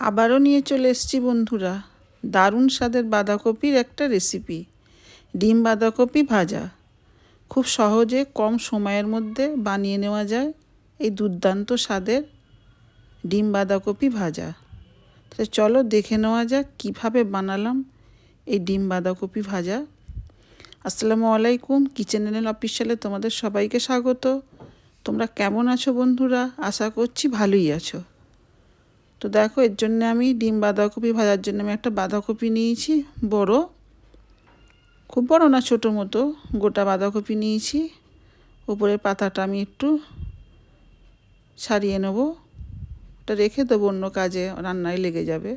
আবারও নিয়ে চলে এসেছি বন্ধুরা দারুণ স্বাদের বাঁধাকপির একটা রেসিপি। ডিম বাঁধাকপি ভাজা খুব সহজে কম সময়ের মধ্যে বানিয়ে নেওয়া যায় এই দুর্দান্ত স্বাদের ডিম বাঁধাকপি ভাজা। তাহলে চলো দেখে নেওয়া যাক কীভাবে বানালাম এই ডিম বাঁধাকপি ভাজা। আসসালামু আলাইকুম, কিচেন এন্ড অফিসিয়ালে তোমাদের সবাইকে স্বাগত। তোমরা কেমন আছো বন্ধুরা? আশা করছি ভালোই আছো। তো দেখো, এর জন্য আমি ডিম বাঁধাকপি ভাজার জন্য আমি একটা বাঁধাকপি নিয়েছি, বড়, খুব বড় না, ছোটো মতো গোটা বাঁধাকপি নিয়েছি। উপরের পাতাটা আমি একটু ছাড়িয়ে নেব, ওটা রেখে দেবো, অন্য কাজে রান্নায় লেগে যাবে।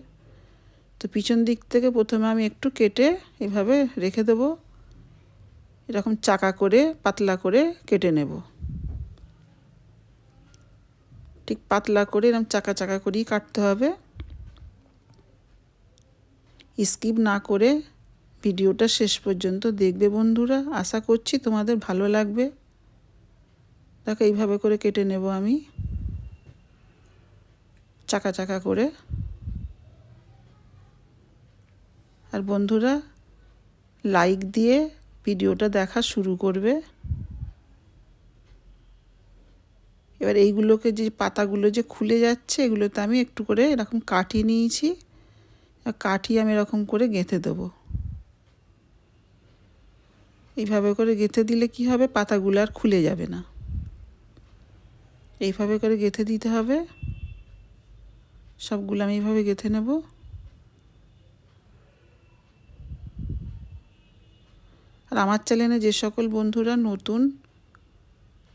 তো পিছন দিক থেকে প্রথমে আমি একটু কেটে এভাবে রেখে দেবো, এরকম চাকা করে পাতলা করে কেটে নেব। ঠিক পাতলা করে এরকম চাকা চাকা করেই কাটতে হবে। স্কিপ না করে ভিডিওটা শেষ পর্যন্ত দেখবে বন্ধুরা, আশা করছি তোমাদের ভালো লাগবে। দেখো এইভাবে করে কেটে নেব আমি চাকা চাকা করে। আর বন্ধুরা লাইক দিয়ে ভিডিওটা দেখা শুরু করবে। এবার এইগুলোকে, যে পাতাগুলো যে খুলে যাচ্ছে, এগুলোতে আমি একটু করে এরকম কাঠি নিয়েছি, কাঠি আমি এরকম করে গেঁথে দেবো। এইভাবে করে গেঁথে দিলে কি হবে, পাতাগুলো আর খুলে যাবে না। এইভাবে করে গেঁথে দিতে হবে। সবগুলো আমি এইভাবে গেঁথে নেব। আর আমার চ্যানেলে যে সকল বন্ধুরা নতুন,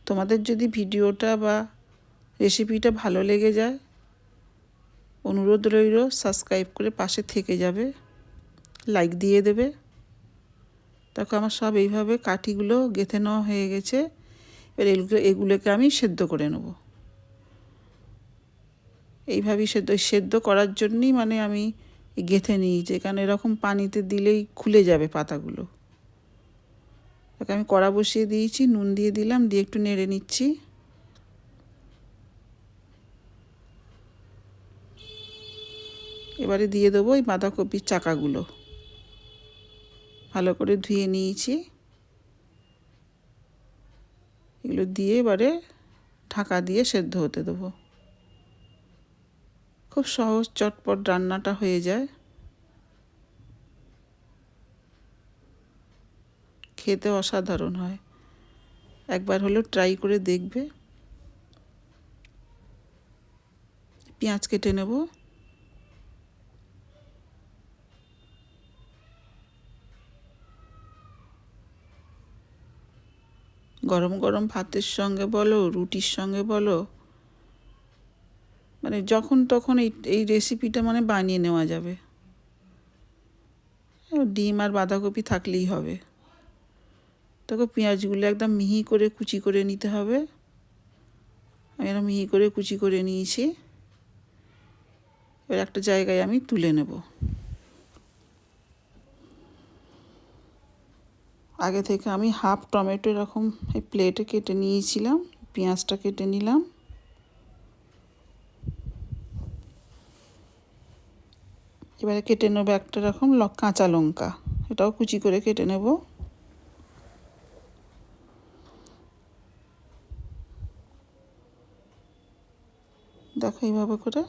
তোমাদের যদি ভিডিওটা বা রেসিপিটা ভালো লেগে যায়, অনুরোধ রইল সাবস্ক্রাইব করে পাশে থেকে যাবে, লাইক দিয়ে দেবে। দেখো আমার সব এইভাবে কাঠিগুলো গেঁথে নেওয়া হয়ে গেছে। এবার এগুলোকে আমি সেদ্ধ করে নেব। এইভাবেই সেদ্ধ করার জন্যই মানে আমি গেঁথে নিয়েছি, কারণ এরকম পানিতে দিলেই খুলে যাবে পাতাগুলো। তাকে আমি কড়া বসিয়ে দিয়েছি, নুন দিয়ে দিলাম, দিয়ে একটু নেড়ে নিচ্ছি। এবারে দিয়ে দেবো এই বাঁধাকপির চাকাগুলো, ভালো করে ধুয়ে নিয়েছি। এগুলো দিয়ে এবারে ঢাকা দিয়ে সেদ্ধ হতে দেবো। খুব সহজ চটপট রান্নাটা হয়ে যায়, খেতে অসাধারণ হয়। একবার হলেও ট্রাই করে দেখবে। পেঁয়াজ কেটে নেব। গরম গরম ভাতের সঙ্গে বলো, রুটির সঙ্গে বলো, মানে যখন তখন এই রেসিপিটা মানে বানিয়ে নেওয়া যাবে। ডিম আর বাঁধাকপি থাকলেই হবে। দেখো পেঁয়াজগুলো একদম মিহি করে কুচি করে নিতে হবে। আমি এরকম মিহি করে কুচি করে নিয়েছি। এবার একটা জায়গায় আমি তুলে নেব। আগে থেকে আমি হাফ টমেটো এরকম এই প্লেটে কেটে নিয়েছিলাম, পেঁয়াজটা কেটে নিলাম। এবারে কেটে নেবো একটা এরকম কাঁচা লঙ্কা, এটাও কুচি করে কেটে নেব। দেখো এইভাবে করে।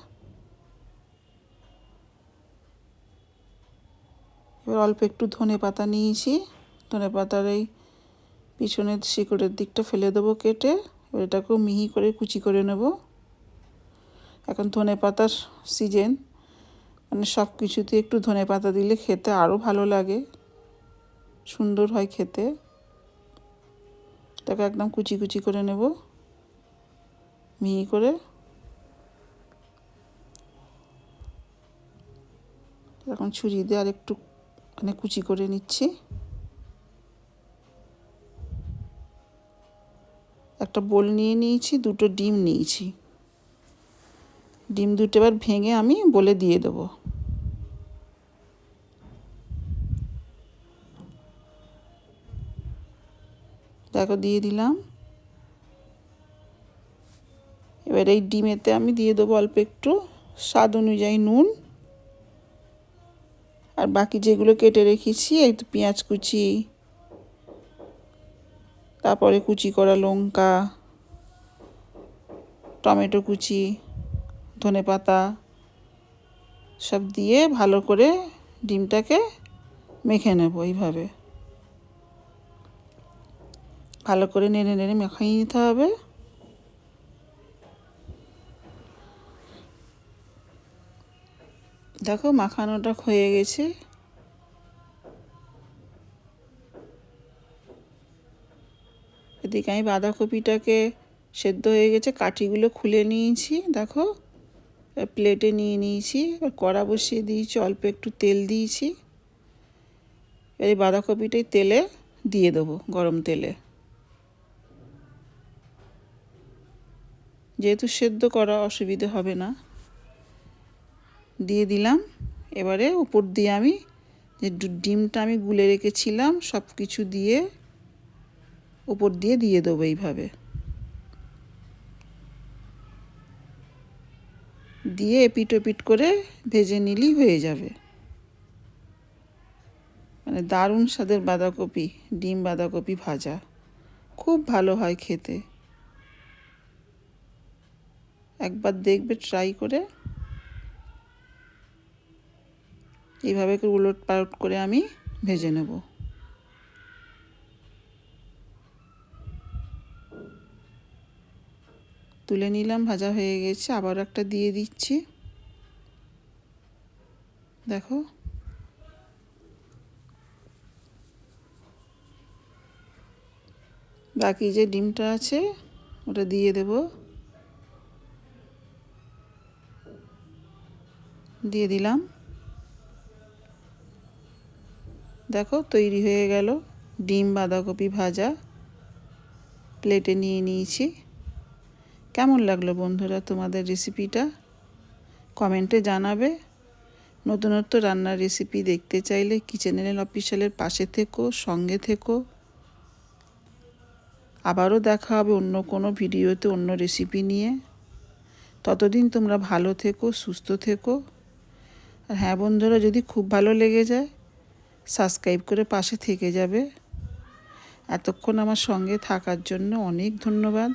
এবার অল্প একটু ধনে পাতা নিয়েছি, ধনে পাতার এই পিছনের শিকড়ের দিকটা ফেলে দেবো কেটে। এবার এটাকেও মিহি করে কুচি করে নেব। এখন ধনে পাতার সিজন, মানে সব কিছুতে একটু ধনে পাতা দিলে খেতে আরও ভালো লাগে, সুন্দর হয় খেতে। তাকে একদম কুচি কুচি করে নেব মিহি করে। এখন ছুরি দিয়ে আর একটু মানে কুচি করে নিচ্ছি। একটা বোল নিয়ে নিয়েছি, দুটো ডিম নিয়েছি। ডিম দুটো এবার ভেঙে আমি বলে দিয়ে দেবো। দেখো দিয়ে দিলাম। এবার এই ডিমেতে আমি দিয়ে দেবো অল্প একটু স্বাদ অনুযায়ী নুন, আর বাকি যেগুলো কেটে রেখেছি এই তো পেঁয়াজ কুচি, তারপরে কুচি করা লঙ্কা, টমেটো কুচি, ধনেপাতা সব দিয়ে ভালো করে ডিমটাকে মেখে নেব। এইভাবে ভালো করে নেড়ে নেড়ে মেখে নিতে হবে। দেখো মাখানোটা হয়ে গেছে। এদিকে আমি বাঁধাকপিটাকে সেদ্ধ হয়ে গেছে, কাঠিগুলো খুলে নিয়েছি। দেখো প্লেটে নিয়ে নিয়েছি। এবার কড়া বসিয়ে দিয়েছি, অল্প একটু তেল দিয়েছি। এই বাঁধাকপিটাই তেলে দিয়ে দেবো, গরম তেলে। যেহেতু সেদ্ধ করা অসুবিধে হবে না, দিয়ে দিলাম। এবারে উপর দিয়ে আমি যে ডিমটা আমি গুলে রেখেছিলাম সব কিছু দিয়ে উপর দিয়ে দিয়ে দেবো। এইভাবে দিয়ে এপিট ওপিট করে ভেজে নিলেই হয়ে যাবে। মানে দারুণ স্বাদের বাঁধাকপি, ডিম বাঁধাকপি ভাজা খুব ভালো হয় খেতে। একবার দেখবে ট্রাই করে। এইভাবে উলট পালট করে আমি ভেজে নেব। তুলে নিলাম, ভাজা হয়ে গেছে। আবার একটা দিয়ে দিচ্ছি। দেখো বাকি যে ডিমটা আছে ওটা দিয়ে দেব। দিয়ে দিলাম। দেখো তৈরি হয়ে গেল ডিম বাঁধাকপি ভাজা। প্লেটে নিয়ে নিয়েছি। কেমন লাগলো বন্ধুরা তোমাদের রেসিপিটা? কমেন্টে জানাবে। নতুনত্ব রান্নার রেসিপি দেখতে চাইলে কিচেন এন্ড অফিসিয়ালের পাশে থেকো, সঙ্গে থেকো। আবারও দেখা হবে অন্য কোনো ভিডিওতে অন্য রেসিপি নিয়ে। ততদিন তোমরা ভালো থেকো, সুস্থ থেকো। আর হ্যাঁ বন্ধুরা, যদি খুব ভালো লেগে যায় সাবস্ক্রাইব করে পাশে থেকে যাবে। এতক্ষণ আমার সঙ্গে থাকার জন্য অনেক ধন্যবাদ।